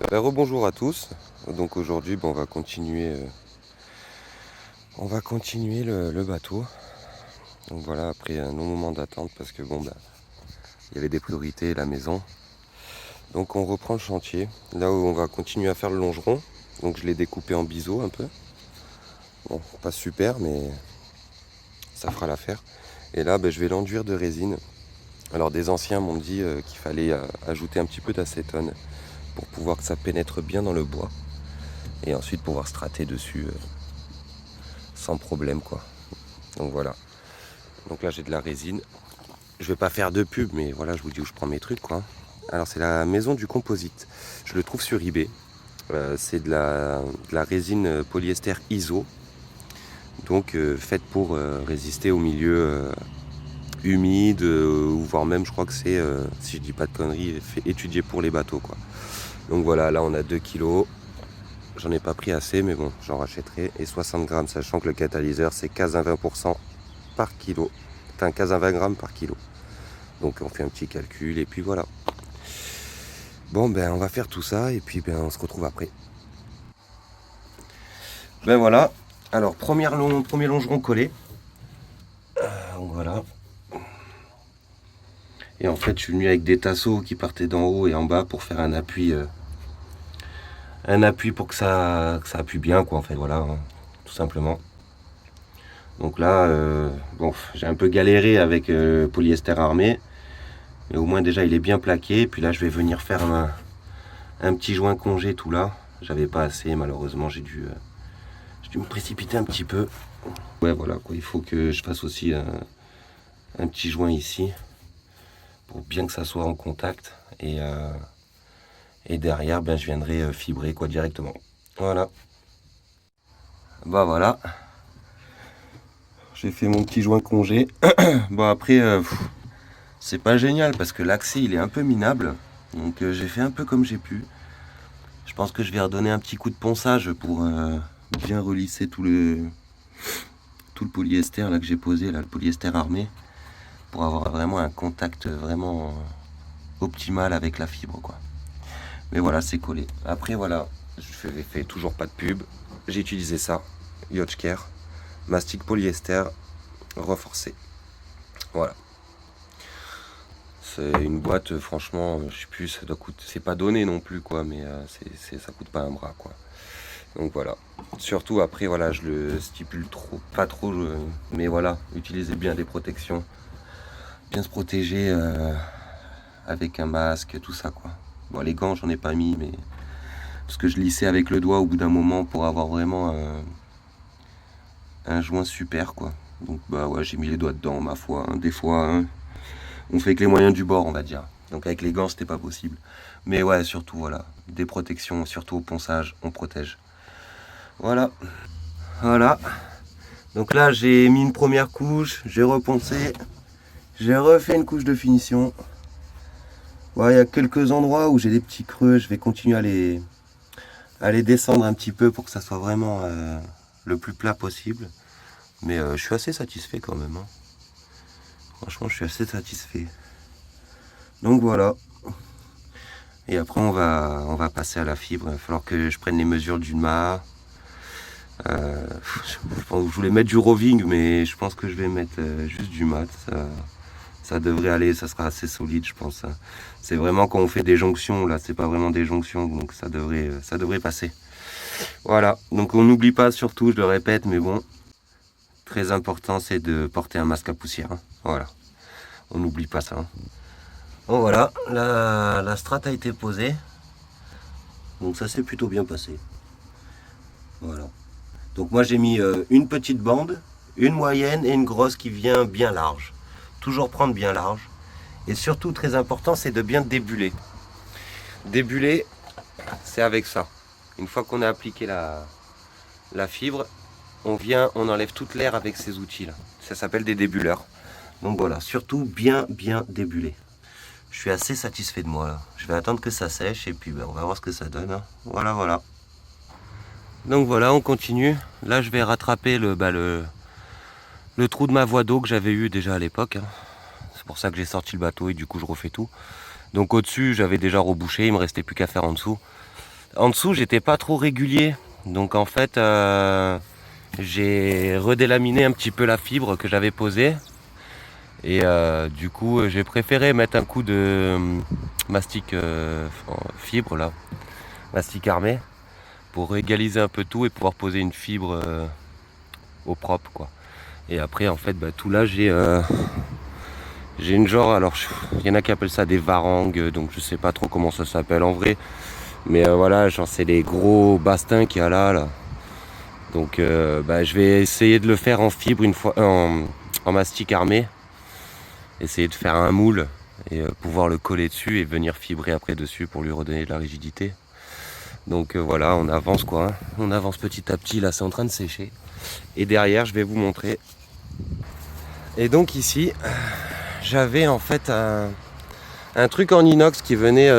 Rebonjour à tous. Donc aujourd'hui, on va continuer, le bateau. Donc voilà, après un long moment d'attente parce que il y avait des priorités, la maison. Donc on reprend le chantier. Là où on va continuer à faire le longeron. Donc je l'ai découpé en biseau un peu. Bon, pas super, mais ça fera l'affaire. Et là, je vais l'enduire de résine. Alors des anciens m'ont dit qu'il fallait ajouter un petit peu d'acétone pour pouvoir que ça pénètre bien dans le bois. Et ensuite pouvoir strater dessus sans problème quoi. Donc voilà. Donc là j'ai de la résine. Je vais pas faire de pub, mais voilà, je vous dis où je prends mes trucs quoi. Alors c'est la maison du composite. Je le trouve sur eBay. C'est de la résine polyester ISO. Donc faite pour résister au milieu humide, ou voire même je crois que c'est, si je dis pas de conneries, étudié pour les bateaux quoi. Donc voilà, là on a 2 kilos. J'en ai pas pris assez, mais bon, j'en rachèterai. Et 60 grammes, sachant que le catalyseur, c'est 15 à 20% par kilo. Enfin, 15 à 20 grammes par kilo. Donc, on fait un petit calcul, et puis voilà. Bon, on va faire tout ça, et puis on se retrouve après. Voilà. Alors, premier longeron collé. Voilà. Et en fait, je suis venu avec des tasseaux qui partaient d'en haut et en bas pour faire un appui. Un appui pour que ça appuie bien, quoi, en fait, voilà, hein, tout simplement. Donc là, j'ai un peu galéré avec le polyester armé, mais au moins déjà il est bien plaqué. Puis là, je vais venir faire un petit joint congé tout là. J'avais pas assez, malheureusement, j'ai dû me précipiter un petit peu. Ouais, voilà quoi, il faut que je fasse aussi un petit joint ici pour bien que ça soit en contact et derrière, je viendrai fibrer quoi directement. Voilà. Voilà. J'ai fait mon petit joint congé. Bon après, c'est pas génial parce que l'accès il est un peu minable. Donc j'ai fait un peu comme j'ai pu. Je pense que je vais redonner un petit coup de ponçage pour bien relisser tout le polyester là que j'ai posé, là, le polyester armé, pour avoir vraiment un contact vraiment optimal avec la fibre quoi. Mais voilà, c'est collé. Après voilà, je fais toujours pas de pub. J'ai utilisé ça, Yotchker, mastic polyester renforcé. Voilà. C'est une boîte, franchement, je sais plus, ça doit coûter, c'est pas donné non plus quoi, mais ça coûte pas un bras quoi. Donc voilà. Surtout après voilà, je le stipule pas trop, mais voilà, utilisez bien des protections, bien se protéger avec un masque, tout ça quoi. Bon les gants j'en ai pas mis, mais parce que je lissais avec le doigt au bout d'un moment pour avoir vraiment un joint super quoi. Donc ouais, j'ai mis les doigts dedans ma foi, hein. Des fois hein, on fait que les moyens du bord on va dire. Donc avec les gants c'était pas possible. Mais ouais surtout voilà, des protections, surtout au ponçage, on protège. Voilà. Donc là j'ai mis une première couche, j'ai reponcé, j'ai refait une couche de finition. Il y a quelques endroits où j'ai des petits creux, je vais continuer à les descendre un petit peu pour que ça soit vraiment le plus plat possible. Mais je suis assez satisfait quand même, hein. Franchement je suis assez satisfait. Donc voilà. Et après on va passer à la fibre. Il va falloir que je prenne les mesures du mât. Je voulais mettre du roving, mais je pense que je vais mettre juste du mat. Ça devrait aller, ça sera assez solide, je pense. C'est vraiment quand on fait des jonctions, là, c'est pas vraiment des jonctions, donc ça devrait passer. Voilà, donc on n'oublie pas surtout, je le répète, mais bon, très important, c'est de porter un masque à poussière. Hein. Voilà, on n'oublie pas ça. Hein. Bon voilà, la strate a été posée, donc ça s'est plutôt bien passé. Voilà. Donc moi j'ai mis une petite bande, une moyenne et une grosse qui vient bien large. Toujours prendre bien large. Et surtout très important c'est de bien débuler. Débuler c'est avec ça. Une fois qu'on a appliqué la fibre, on enlève toute l'air avec ces outils là. Ça s'appelle des débuleurs. Donc voilà, surtout bien débuler. Je suis assez satisfait de moi là. Je vais attendre que ça sèche et puis on va voir ce que ça donne. Hein. Voilà. Donc voilà, on continue. Là, je vais rattraper le trou de ma voie d'eau que j'avais eu déjà à l'époque. Hein. C'est pour ça que j'ai sorti le bateau et du coup, je refais tout. Donc au-dessus, j'avais déjà rebouché. Il me restait plus qu'à faire en dessous. En dessous, j'étais pas trop régulier. Donc en fait, j'ai redélaminé un petit peu la fibre que j'avais posée. Et du coup, j'ai préféré mettre un coup de mastic fibre là, mastic armé, pour égaliser un peu tout et pouvoir poser une fibre au propre quoi. Et après, en fait, tout là, j'ai une genre, alors il y en a qui appellent ça des varangues, donc je sais pas trop comment ça s'appelle en vrai. Mais voilà, genre c'est les gros bastins qu'il y a là. Donc je vais essayer de le faire en fibre une fois, en mastic armé. Essayer de faire un moule et pouvoir le coller dessus et venir fibrer après dessus pour lui redonner de la rigidité. Donc voilà, on avance quoi, hein. On avance petit à petit, là c'est en train de sécher. Et derrière, je vais vous montrer. Et donc ici, j'avais en fait un truc en inox qui venait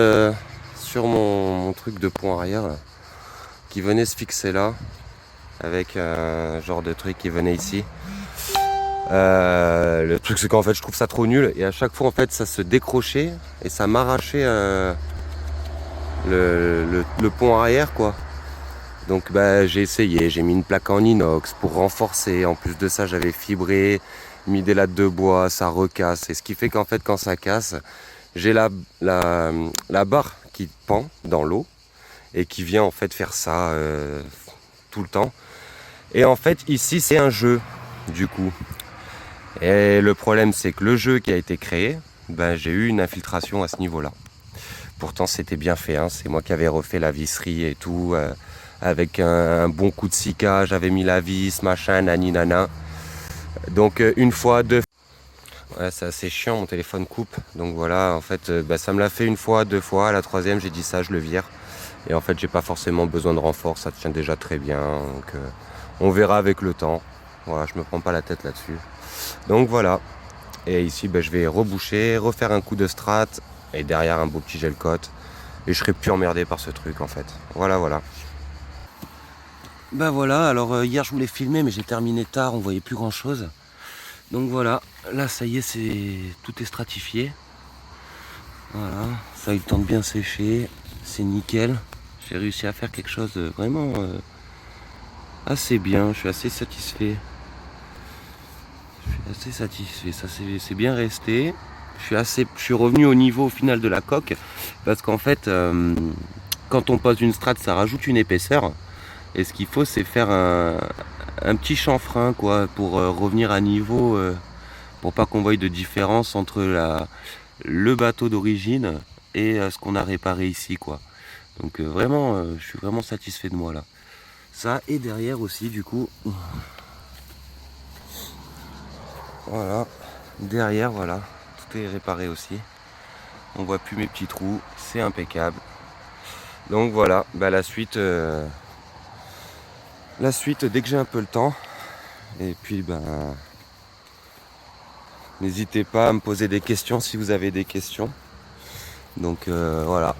sur mon truc de pont arrière, là, qui venait se fixer là, avec un genre de truc qui venait ici. Le truc c'est qu'en fait je trouve ça trop nul et à chaque fois en fait ça se décrochait et ça m'arrachait le pont arrière quoi. Donc j'ai essayé, j'ai mis une plaque en inox pour renforcer. En plus de ça j'avais fibré, mis des lattes de bois, ça recasse. Et ce qui fait qu'en fait quand ça casse, j'ai la barre qui pend dans l'eau et qui vient en fait faire ça tout le temps. Et en fait ici c'est un jeu du coup. Et le problème c'est que le jeu qui a été créé, j'ai eu une infiltration à ce niveau-là. Pourtant c'était bien fait, hein. C'est moi qui avais refait la visserie et tout, avec un bon coup de sika, j'avais mis la vis, machin, nani nana. Donc une fois, deux fois. Ouais, c'est assez chiant, mon téléphone coupe. Donc voilà, en fait, ça me l'a fait une fois, deux fois. À la troisième, j'ai dit ça, je le vire. Et en fait, j'ai pas forcément besoin de renfort, ça tient déjà très bien. Donc on verra avec le temps. Voilà, je me prends pas la tête là-dessus. Donc voilà. Et ici, je vais reboucher, refaire un coup de strat et derrière un beau petit gel coat. Et je serai plus emmerdé par ce truc en fait. Voilà, voilà. Voilà, alors hier je voulais filmer mais j'ai terminé tard, on voyait plus grand chose. Donc voilà, là ça y est, tout est stratifié. Voilà, ça a eu le temps de bien sécher, c'est nickel. J'ai réussi à faire quelque chose de vraiment assez bien, je suis assez satisfait. Ça c'est bien resté. Je suis revenu au niveau final de la coque parce qu'en fait quand on pose une strate ça rajoute une épaisseur et ce qu'il faut c'est faire un petit chanfrein quoi pour revenir à niveau pour pas qu'on voie de différence entre le bateau d'origine et ce qu'on a réparé ici quoi. Donc vraiment je suis vraiment satisfait de moi là. Ça et derrière aussi du coup. Voilà, derrière voilà, tout est réparé aussi. On voit plus mes petits trous, c'est impeccable. Donc voilà, la suite dès que j'ai un peu le temps. Et puis n'hésitez pas à me poser des questions si vous avez des questions. Donc voilà.